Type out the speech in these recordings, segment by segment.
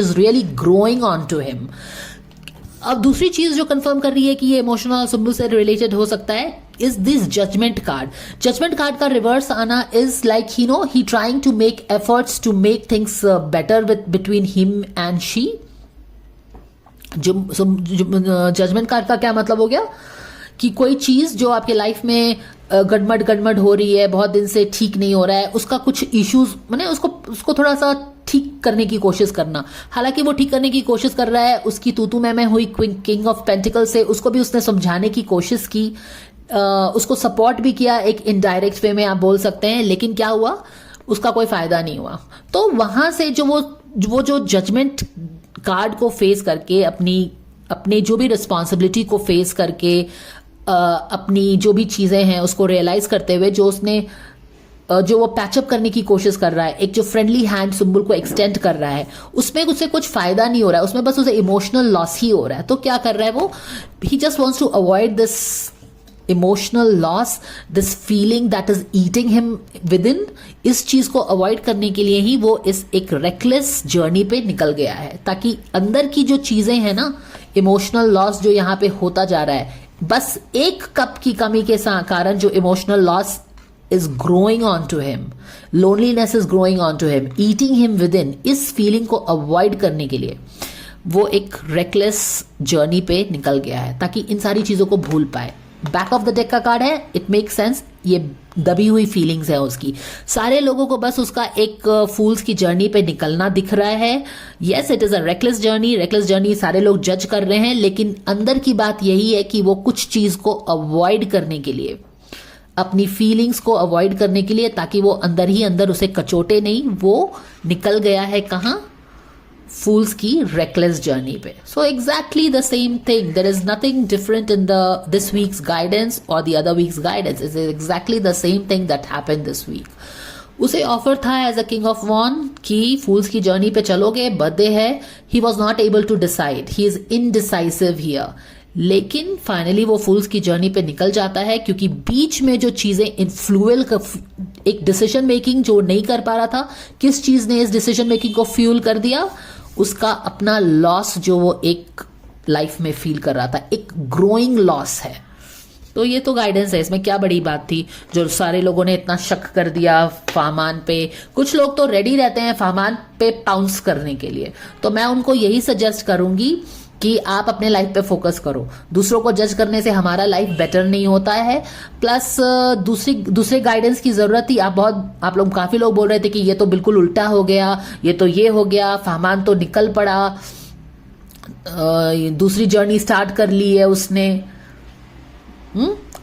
Is really growing on to him. अब दूसरी चीज जो कंफर्म कर रही है कि ये इमोशनल सुम्बुल से रिलेटेड हो सकता है is this judgement card. Judgement card का रिवर्स आना is like he trying to make efforts to make things better with between him and she. Judgement card का क्या मतलब हो गया कि कोई चीज जो आपके लाइफ में गड़मड़ हो रही है, बहुत दिन से ठीक नहीं हो रहा है, उसका कुछ इश्यूज मैंने उसको थोड़ा सा ठीक करने की कोशिश करना। हालांकि वो ठीक करने की कोशिश कर रहा है, उसकी तूतू मैं हुई किंग ऑफ पेंटिकल से, उसको भी उसने समझाने की कोशिश की, उसको सपोर्ट भी किया एक इनडायरेक्ट वे में आप बोल सकते हैं, लेकिन क्या हुआ, उसका कोई फायदा नहीं हुआ। तो वहां से जो जजमेंट कार्ड को फेस करके अपने जो भी रिस्पॉन्सिबिलिटी को फेस करके अपनी जो भी चीजें हैं उसको रियलाइज करते हुए जो वो पैचअप करने की कोशिश कर रहा है, एक जो फ्रेंडली हैंड सिंबल को एक्सटेंड कर रहा है, उसमें उससे कुछ फायदा नहीं हो रहा है, उसमें बस उसे इमोशनल लॉस ही हो रहा है। तो क्या कर रहा है वो, he just wants to avoid this emotional loss, this feeling that is eating him within. इस चीज को अवॉइड करने के लिए ही वो इस एक रेकलेस जर्नी पे निकल गया है, ताकि अंदर की जो चीजें हैं ना, इमोशनल लॉस जो यहाँ पे होता जा रहा है, बस एक कप की कमी के कारण जो emotional loss is growing onto him, loneliness is growing onto him, eating him within, इस फीलिंग को अवॉइड करने के लिए वो एक रेकलेस जर्नी पे निकल गया है ताकि इन सारी चीजों को भूल पाए। बैक ऑफ द डेक का कार्ड है, इट मेक सेंस, ये दबी हुई फीलिंग्स है उसकी। सारे लोगों को बस उसका एक फूल्स की जर्नी पे निकलना दिख रहा है। Yes, it is a reckless journey सारे लोग जज कर रहे हैं, लेकिन अंदर की बात यही है कि वो कुछ चीज को अवॉइड करने के लिए, अपनी फीलिंग्स को अवॉइड करने के लिए, ताकि वो अंदर ही अंदर उसे कचोटे नहीं, वो निकल गया है कहां, फूल्स की रेकलेस जर्नी पे। So exactly the same thing, there is nothing different in this week's guidance और the other week's guidance, is exactly the same thing that happened this week. उसे ऑफर था एज अ किंग ऑफ वॉन कि fools की journey पे चलोगे, birthday है, he was not able to decide, he is indecisive here. लेकिन finally वो फूल्स की जर्नी पे निकल जाता है, क्योंकि बीच में जो चीजें इन्फ्लुएल एक डिसीजन मेकिंग जो नहीं कर पा रहा था, किस चीज ने इस डिसीजन मेकिंग को फ्यूल कर दिया, उसका अपना लॉस जो वो एक लाइफ में फील कर रहा था, एक ग्रोइंग लॉस है। तो ये तो गाइडेंस है, इसमें क्या बड़ी बात थी जो सारे लोगों ने इतना शक कर दिया फाहमान पे। कुछ लोग तो रेडी रहते हैं फाहमान पे पाउंस करने के लिए, तो मैं उनको यही सजेस्ट करूंगी कि आप अपने लाइफ पे फोकस करो। दूसरों को जज करने से हमारा लाइफ बेटर नहीं होता है। प्लस दूसरे गाइडेंस की जरूरत थी। आप लोग काफी लोग बोल रहे थे कि ये तो बिल्कुल उल्टा हो गया, ये तो ये हो गया, फाहमान तो निकल पड़ा, दूसरी जर्नी स्टार्ट कर ली है उसने,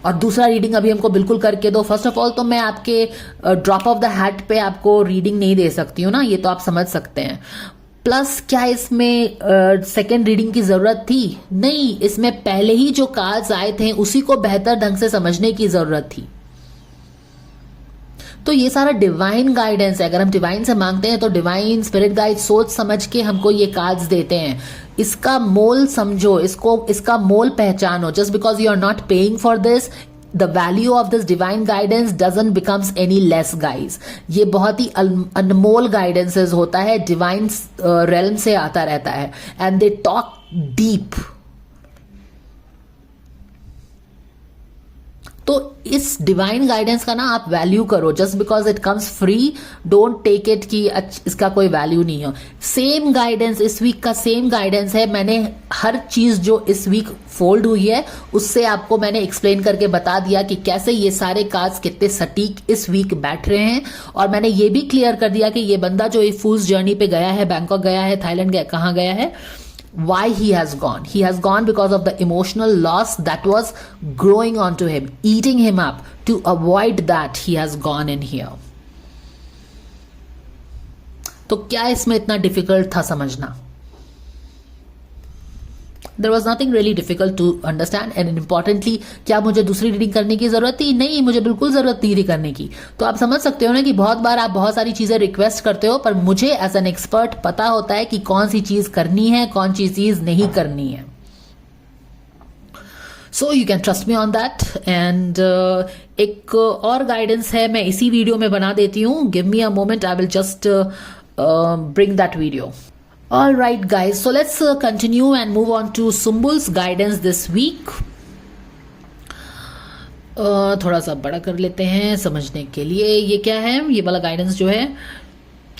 और दूसरा रीडिंग अभी हमको बिल्कुल करके दो। फर्स्ट ऑफ ऑल तो मैं आपके ड्रॉप ऑफ द हैट पे आपको रीडिंग नहीं दे सकती हूँ ना, ये तो आप समझ सकते हैं। प्लस क्या इसमें सेकेंड रीडिंग की जरूरत थी? नहीं, इसमें पहले ही जो कार्ड्स आए थे उसी को बेहतर ढंग से समझने की जरूरत थी। तो ये सारा डिवाइन गाइडेंस है। अगर हम डिवाइन से मांगते हैं तो डिवाइन स्पिरिट गाइड सोच समझ के हमको ये कार्ड्स देते हैं। इसका मोल समझो, इसका मोल पहचानो। Just because you are not paying for this, the value of this divine guidance doesn't becomes any less guys. ये बहुत ही अनमोल गाइडेंसेस होता है, डिवाइन रेल्म से आता रहता है, एंड दे टॉक डीप। तो इस डिवाइन गाइडेंस का ना आप वैल्यू करो। Just because it comes free, don't take it कि इसका कोई वैल्यू नहीं हो। सेम गाइडेंस इस वीक का सेम गाइडेंस है। मैंने हर चीज जो इस वीक फोल्ड हुई है उससे आपको मैंने एक्सप्लेन करके बता दिया कि कैसे ये सारे कार्ड्स कितने सटीक इस वीक बैठ रहे हैं। और मैंने ये भी क्लियर कर दिया कि ये बंदा जो फूल्स जर्नी पे गया है, बैंकॉक गया है, थाईलैंड गया, कहाँ गया है, why he has gone. He has gone because of the emotional loss that was growing onto him, eating him up. To avoid that, he has gone in here. तो क्या इसमें इतना डिफिकल्ट था समझना? There was nothing really difficult to understand, and importantly, क्या मुझे दूसरी reading करने की जरूरत थी? नहीं, मुझे बिल्कुल जरूरत नहीं थी करने की। तो आप समझ सकते हो ना कि बहुत बार आप बहुत सारी चीजें रिक्वेस्ट करते हो, पर मुझे एज एन एक्सपर्ट पता होता है कि कौन सी चीज करनी है, कौन सी चीज नहीं करनी है। So you can trust me on that. And एक और गाइडेंस है, मैं इसी वीडियो में बना देती हूँ। Give me a moment, I will just bring that video. All right, guys. So let's continue and move on to Sumbul's guidance this week. थोड़ा सा बड़ा कर लेते हैं समझने के लिए ये क्या है, ये वाला गाइडेंस जो है.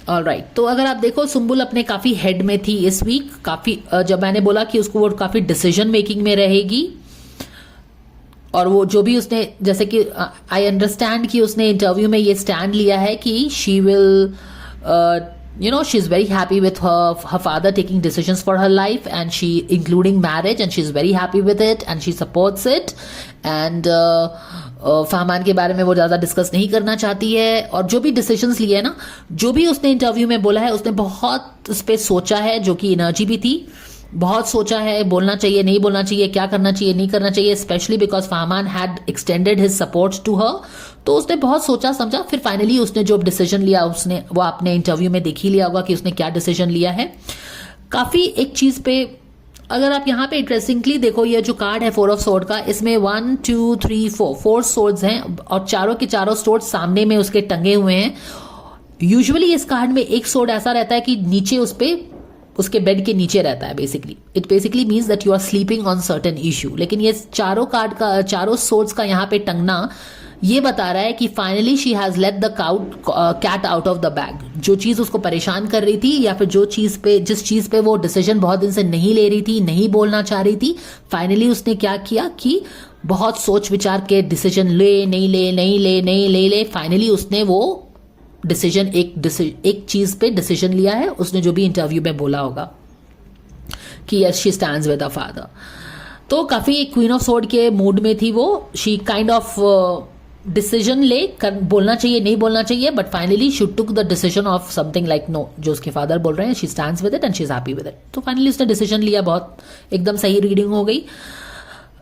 ऑल राइट, तो अगर आप देखो सुम्बुल अपने काफ़ी हेड में थी इस वीक. काफ़ी जब मैंने बोला कि उसको वो काफ़ी डिसीजन मेकिंग में रहेगी, और वो जो भी उसने, जैसे कि आई अंडरस्टैंड कि उसने इंटरव्यू में ये स्टैंड लिया है कि she will she is very happy with her father taking decisions for her life, and she including marriage, and she is very happy with it and she supports it. And Fahman के बारे में वो ज़्यादा discuss नहीं करना चाहती है. और जो भी डिसीजंस लिए हैं ना, जो भी उसने इंटरव्यू में बोला है, उसने बहुत उस पर सोचा है, जो कि एनर्जी भी थी. बहुत सोचा है, बोलना चाहिए नहीं बोलना चाहिए, क्या करना चाहिए नहीं करना चाहिए, specially because Fahman had extended his support to her. तो उसने बहुत सोचा समझा, फिर फाइनली उसने जो डिसीजन लिया, उसने वो आपने इंटरव्यू में देख ही लिया होगा कि उसने क्या डिसीजन लिया है. काफ़ी एक चीज़ पे अगर आप यहाँ पे इंटरेस्टिंगली देखो, ये जो कार्ड है 4 ऑफ सोर्ड का, इसमें 1 2 3 4 सोर्ड्स हैं, और चारों के चारों सोर्ड सामने में उसके टंगे हुए हैं. यूजुअली इस कार्ड में एक सोर्ड ऐसा रहता है कि नीचे उस पे उसके बेड के नीचे रहता है. It basically means that you are sleeping on certain issue. लेकिन ये चारों कार्ड का, चारों सोर्ड्स का यहाँ पे टंगना ये बता रहा है कि finally she has let the cat out of the bag. जो चीज़ उसको परेशान कर रही थी, या फिर जिस चीज़ पे वो डिसीजन बहुत दिन से नहीं ले रही थी, नहीं बोलना चाह रही थी, फाइनली उसने क्या किया कि बहुत सोच विचार के डिसीजन ले फाइनली उसने वो डिसीजन एक चीज़ पे डिसीजन लिया है. उसने जो भी इंटरव्यू में बोला होगा कि yes she stands with a father. तो काफ़ी क्वीन ऑफ सोर्ड के मूड में थी वो. शी काइंड ऑफ डिसीजन बोलना चाहिए नहीं बोलना चाहिए, but finally she took the decision of something like no, जो उसके फादर बोल रहे हैं, she stands with it and she is happy with it. तो फाइनली उसने डिसीजन लिया, बहुत एकदम सही रीडिंग हो गई.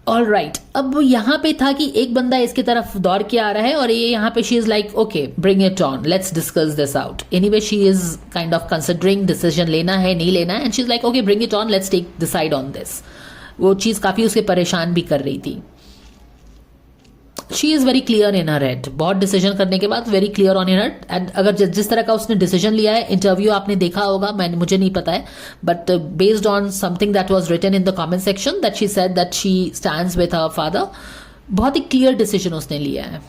ऑल राइट, अब यहाँ पे था कि एक बंदा इसकी तरफ दौड़ के आ रहा है, और ये यहाँ पे she is like okay bring it on, let's discuss this out. Anyway she is kind of considering decision लेना है नहीं लेना है, and she is like okay bring it on, let's take decide on this. वो चीज़ काफ़ी उसे परेशान भी कर रही थी. She is very clear in her head. बहुत डिसीजन करने के बाद very clear on in her. And अगर जिस तरह का उसने डिसीजन लिया है, इंटरव्यू आपने देखा होगा, मुझे नहीं पता है, but based on something that was written in the comment section that she said that she stands with her father. बहुत ही क्लियर डिसीजन उसने लिया है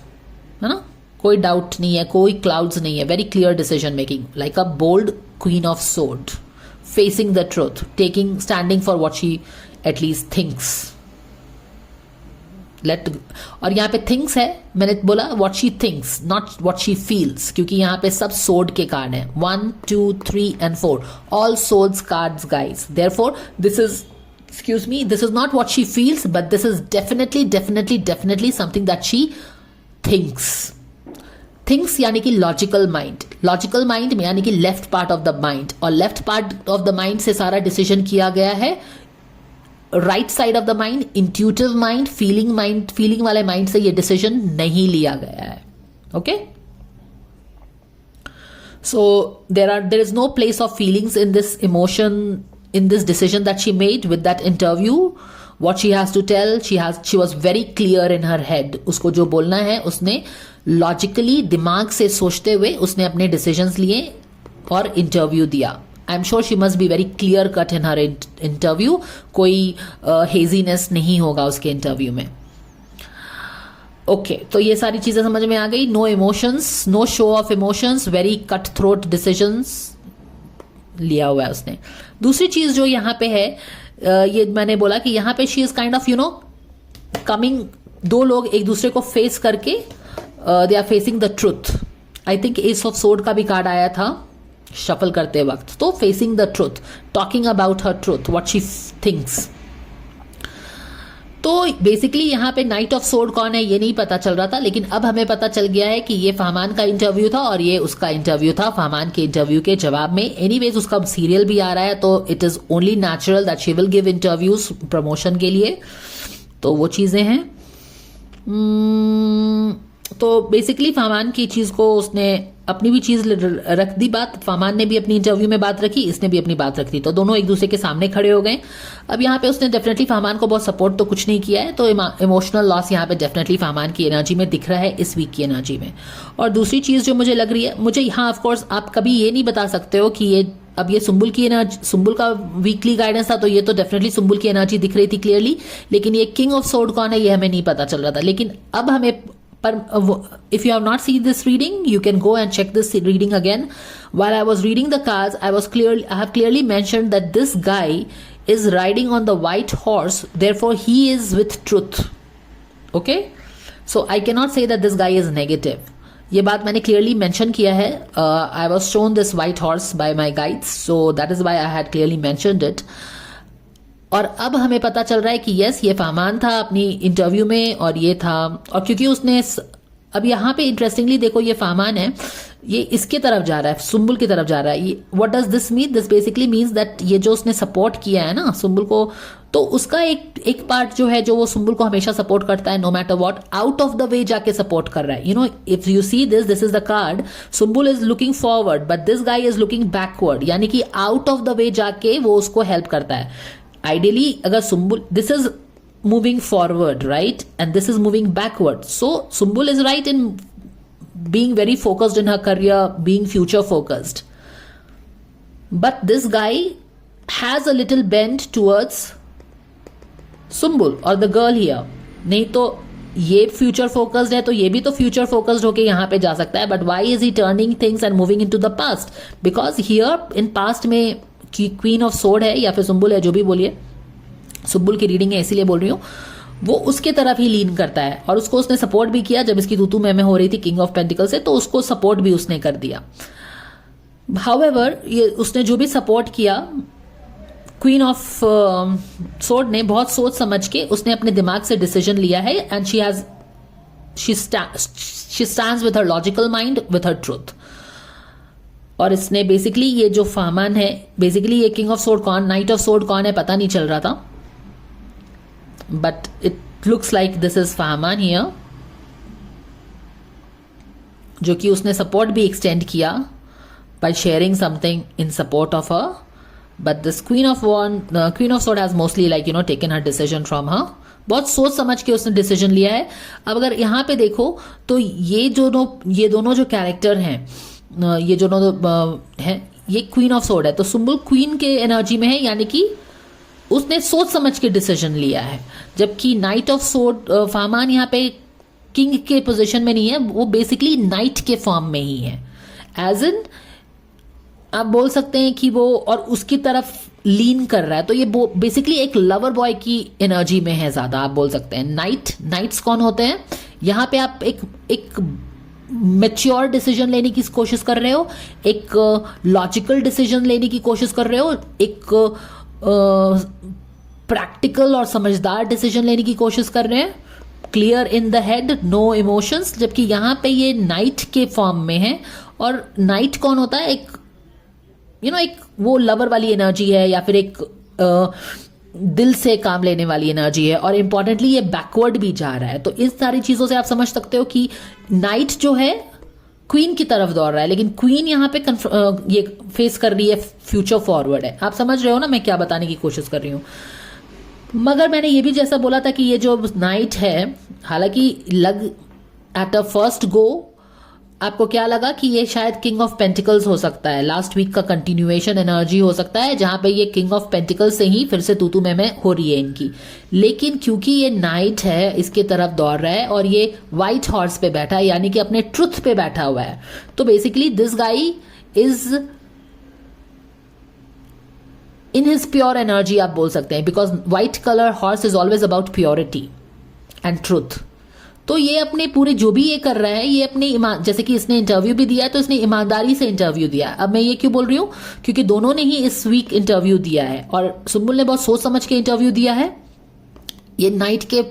ना, कोई डाउट नहीं है, कोई क्लाउड्स नहीं है. Very clear decision making, like a bold queen of sword, facing the truth, standing for what she at least thinks. और यहाँ पे थिंग्स है, मैंने बोला what she thinks, not what she feels, क्योंकि यहाँ पे सब sword के कार्ड हैं, 1 2 3 and 4, all swords cards guys. Therefore this is not what she feels, but this is definitely something that she thinks यानी कि लॉजिकल माइंड में, यानी कि left part of the mind, और left part of the mind से सारा decision किया गया है. Right side of the mind, intuitive mind, feeling वाले माइंड से ये डिसीजन नहीं लिया गया है. Okay, so there is no place of feelings in this emotion, in this decision that she made with that interview. What she has to tell, she was very clear in her head. उसको जो बोलना है उसने logically, दिमाग से सोचते हुए उसने अपने डिसीजंस लिए और इंटरव्यू दिया. I am sure she must be very clear cut in her interview. कोई हेजीनेस नहीं होगा उसके इंटरव्यू में. ओके, तो ये सारी चीजें समझ में आ गई. No emotions, no show of emotions, very cut throat decisions लिया हुआ है उसने. दूसरी चीज जो यहाँ पे है, ये मैंने बोला कि यहाँ पे she is kind of coming, दो लोग एक दूसरे को फेस करके they are facing the truth. I think ace of sword का भी कार्ड आया था शफल करते वक्त. तो facing the truth, talking about her truth, what she thinks. तो बेसिकली यहाँ पे नाइट ऑफ सोर्ड कौन है ये नहीं पता चल रहा था, लेकिन अब हमें पता चल गया है कि ये फहमान का इंटरव्यू था और ये उसका इंटरव्यू था. फहमान के इंटरव्यू के जवाब में एनीवेज उसका सीरियल भी आ रहा है, तो it is only natural that she will give interviews promotion के लिए. तो वो चीजें हैं. तो बेसिकली फहमान की चीज को उसने अपनी भी चीज रख दी बात. फहमान ने भी अपनी इंटरव्यू में बात रखी, इसने भी अपनी बात रख दी, तो दोनों एक दूसरे के सामने खड़े हो गए. अब यहाँ पे उसने डेफिनेटली फहमान को बहुत सपोर्ट तो कुछ नहीं किया है, तो इमोशनल लॉस यहाँ पे डेफिनेटली फहमान की एनर्जी में दिख रहा है, इस वीक की एनर्जी में. और दूसरी चीज जो मुझे लग रही है, मुझे यहाँ ऑफकोर्स आप कभी ये नहीं बता सकते हो कि ये अब ये सुम्बुल की एनर्जी, सुम्बुल का वीकली गाइडेंस था तो ये तो डेफिनेटली सुम्बुल की एनर्जी दिख रही थी क्लियरली, लेकिन ये किंग ऑफ सोर्ड कौन है ये हमें नहीं पता चल रहा था। लेकिन अब हमें if you have not seen this reading, you can go and check this reading again. While I was reading the cards, I have clearly mentioned that this guy is riding on the white horse, therefore he is with truth. Okay, so I cannot say that this guy is negative. ये बात मैंने clearly mention किया है. I was shown this white horse by my guides, so that is why I had clearly mentioned it. और अब हमें पता चल रहा है कि यस ये फहमान था अपनी इंटरव्यू में, और ये था, और क्योंकि उसने अब यहाँ पे इंटरेस्टिंगली देखो ये फहमान है, ये इसके तरफ जा रहा है, सुम्बुल की तरफ जा रहा है। What does this mean? This basically means that ये जो उसने सपोर्ट किया है ना सुम्बुल को, तो उसका एक पार्ट जो है जो वो सुम्बुल को हमेशा सपोर्ट करता है, no matter what, out of the way जाके सपोर्ट कर रहा है। You know, if you see this is the card, Sumbul is looking forward but this guy is looking backward, यानी कि आउट ऑफ द वे जाके वो उसको हेल्प करता है। आइडियली अगर Sumbul, this is moving forward, right, and this is moving backward, so Sumbul is right in being very focused in her career, being future focused, but this guy has a little bend towards Sumbul or the girl here। नहीं तो ये future focused है तो ये भी तो future focused होके यहाँ पे जा सकता है, but why is he turning things and moving into the past? Because here in past में क्वीन ऑफ सोर्ड है या फिर सुम्बुल है, जो भी बोलिए, सुम्बुल की रीडिंग है इसीलिए बोल रही हूँ, वो उसके तरफ ही लीन करता है, और उसको उसने सपोर्ट भी किया जब इसकी तूतू में हो रही थी किंग ऑफ पेंटिकल से, तो उसको सपोर्ट भी उसने कर दिया। हाउएवर ये उसने जो भी सपोर्ट किया, क्वीन ऑफ सोर्ड ने बहुत सोच समझ के उसने अपने दिमाग से डिसीजन लिया है, and she stands with her logical mind, with her truth. और इसने बेसिकली ये जो फहमान है, बेसिकली ये किंग ऑफ सोर्ड कौन, नाइट ऑफ सोर्ड कौन है पता नहीं चल रहा था, but it looks like this is Fahman here, जो कि उसने सपोर्ट भी एक्सटेंड किया by sharing something in support of her, but this queen of sword has mostly like you know taken her decision from her. बहुत सोच समझ के उसने डिसीजन लिया है। अब अगर यहाँ पे देखो तो ये दोनों जो कैरेक्टर हैं, ये जो है, ये क्वीन ऑफ सोर्ड है, तो सुम्बुल क्वीन के एनर्जी में है, यानी कि उसने सोच समझ के डिसीजन लिया है, जबकि नाइट ऑफ सोर्ड फहमान यहाँ पे किंग के पोजीशन में नहीं है, वो बेसिकली नाइट के फॉर्म में ही है, एज इन आप बोल सकते हैं कि वो और उसकी तरफ लीन कर रहा है, तो ये बेसिकली एक लवर बॉय की एनर्जी में है ज्यादा, आप बोल सकते हैं। नाइट्स कौन होते हैं? यहाँ पे आप एक मैच्योर डिसीजन लेने की कोशिश कर रहे हो, एक लॉजिकल डिसीजन लेने की कोशिश कर रहे हो, एक प्रैक्टिकल और समझदार डिसीजन लेने की कोशिश कर रहे हैं, clear in the head, no emotions, जबकि यहाँ पे ये नाइट के फॉर्म में है। और नाइट कौन होता है? एक एक वो लवर वाली एनर्जी है, या फिर एक दिल से काम लेने वाली एनर्जी है, और इंपॉर्टेंटली ये बैकवर्ड भी जा रहा है। तो इस सारी चीजों से आप समझ सकते हो कि नाइट जो है क्वीन की तरफ दौड़ रहा है, लेकिन क्वीन यहाँ पे ये फेस कर रही है फ्यूचर फॉरवर्ड है। आप समझ रहे हो ना मैं क्या बताने की कोशिश कर रही हूँ? मगर मैंने ये भी जैसा बोला था कि ये जो नाइट है, हालांकि एट अ फर्स्ट गो आपको क्या लगा कि ये शायद किंग ऑफ पेंटिकल्स हो सकता है, लास्ट वीक का कंटिन्यूएशन एनर्जी हो सकता है, जहां पे ये किंग ऑफ पेंटिकल्स से ही फिर से तूतू में हो रही है इनकी। लेकिन क्योंकि ये नाइट है, इसके तरफ दौड़ रहा है, और ये व्हाइट हॉर्स पे बैठा है, यानी कि अपने ट्रुथ पे बैठा हुआ है, तो basically this guy is in his pure energy, आप बोल सकते हैं, because white colour horse is always about purity and truth. तो ये अपने पूरे जो भी ये कर रहा है, ये अपने जैसे कि इसने इंटरव्यू भी दिया है, तो इसने ईमानदारी से इंटरव्यू दिया है। अब मैं ये क्यों बोल रही हूँ? क्योंकि दोनों ने ही इस वीक इंटरव्यू दिया है, और सुम्बुल ने बहुत सोच समझ के इंटरव्यू दिया है, ये नाइट के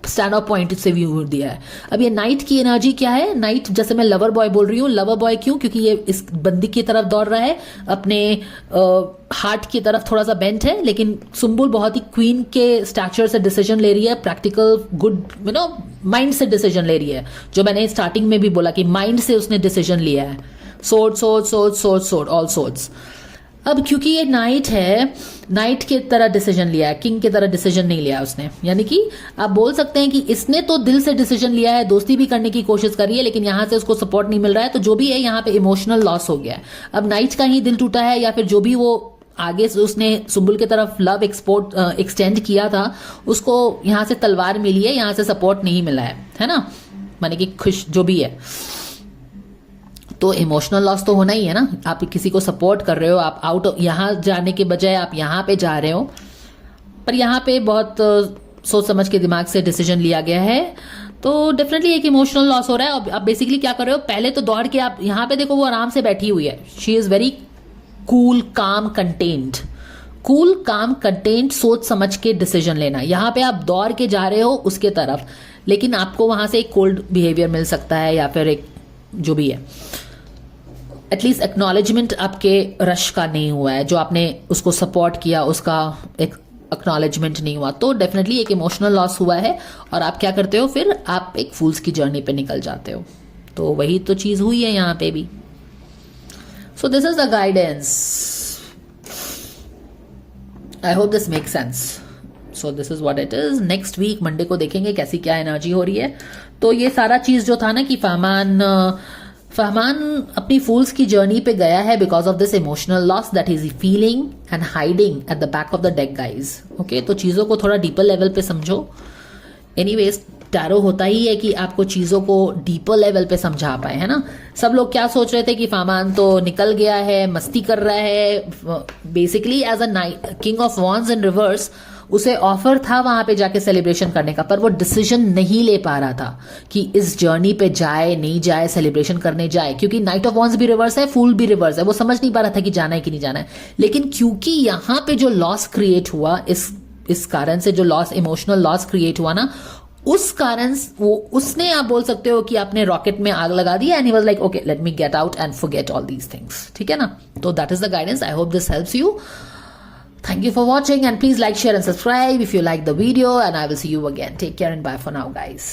स्टैंड ऑफ पॉइंट से व्यू दिया है। अब ये नाइट की एनर्जी क्या है? नाइट, जैसे मैं लवर बॉय बोल रही हूँ, लवर बॉय क्यों? क्योंकि ये इस बंदी की तरफ दौड़ रहा है, अपने हार्ट की तरफ थोड़ा सा बेंट है, लेकिन सुम्बुल बहुत ही क्वीन के स्टैचर से डिसीजन ले रही है, प्रैक्टिकल गुड माइंड से डिसीजन ले रही है, जो मैंने स्टार्टिंग में भी बोला कि माइंड से उसने डिसीजन लिया है। Sword all swords. अब क्योंकि ये नाइट है, नाइट की तरह डिसीजन लिया है, किंग की तरह डिसीजन नहीं लिया उसने, यानी कि आप बोल सकते हैं कि इसने तो दिल से डिसीजन लिया है, दोस्ती भी करने की कोशिश करी है, लेकिन यहां से उसको सपोर्ट नहीं मिल रहा है, तो जो भी है यहाँ पे इमोशनल लॉस हो गया है। अब नाइट का ही दिल टूटा है, या फिर जो भी वो आगे से उसने सुम्बुल की तरफ लव एक्सटेंड किया था, उसको यहाँ से तलवार मिली है, यहाँ से सपोर्ट नहीं मिला है ना, माने कि खुश जो भी है, तो इमोशनल लॉस तो होना ही है ना। आप किसी को सपोर्ट कर रहे हो, आप आउट यहाँ जाने के बजाय आप यहाँ पे जा रहे हो, पर यहाँ पे बहुत सोच समझ के दिमाग से डिसीजन लिया गया है, तो डेफिनेटली एक इमोशनल लॉस हो रहा है। अब आप बेसिकली क्या कर रहे हो, पहले तो दौड़ के आप यहाँ पे देखो, वो आराम से बैठी हुई है, शी इज वेरी कूल काम कंटेंट, कूल काम कंटेंट, सोच समझ के डिसीजन लेना। यहाँ पे आप दौड़ के जा रहे हो उसके तरफ, लेकिन आपको वहां से एक कोल्ड बिहेवियर मिल सकता है, या फिर एक जो भी है, एटलीस्ट एक्नॉलेजमेंट आपके रश का नहीं हुआ है, जो आपने उसको सपोर्ट किया उसका एक एक्नॉलेजमेंट नहीं हुआ, तो डेफिनेटली एक इमोशनल लॉस हुआ है। और आप क्या करते हो फिर, आप एक फूल्स की जर्नी पे निकल जाते हो, तो वही तो चीज हुई है यहाँ पे भी। So this is the guidance, I hope this make sense. So this is what it is. Next week Monday को देखेंगे कैसी क्या एनर्जी हो रही है। तो ये सारा चीज जो था ना कि फहमान अपनी फूल्स की जर्नी पे गया है because of this emotional loss that is feeling and hiding at the back of the deck guys. Okay, तो चीजों को थोड़ा डीपर लेवल पे समझो। एनीवेज, टैरो होता ही है कि आपको चीजों को डीपर लेवल पे समझा पाए, है ना। सब लोग क्या सोच रहे थे कि फहमान तो निकल गया है, मस्ती कर रहा है, basically as a king of wands in reverse उसे ऑफर था वहां पे जाके सेलिब्रेशन करने का, पर वो डिसीजन नहीं ले पा रहा था कि इस जर्नी पे जाए नहीं जाए, सेलिब्रेशन करने जाए, क्योंकि नाइट ऑफ वॉन्स भी रिवर्स है, फूल भी रिवर्स है, वो समझ नहीं पा रहा था कि जाना है कि नहीं जाना है। लेकिन क्योंकि यहां पे जो लॉस क्रिएट हुआ, इस कारण से जो लॉस, इमोशनल लॉस क्रिएट हुआ ना, उस कारण वो उसने, आप बोल सकते हो कि अपने रॉकेट में आग लगा दी, and he was like okay let me get out and forget all these things. ठीक है ना, तो that is the guidance. I hope this helps you. Thank you for watching, and please like, share and subscribe if you like the video, and I will see you again. Take care and bye for now, guys.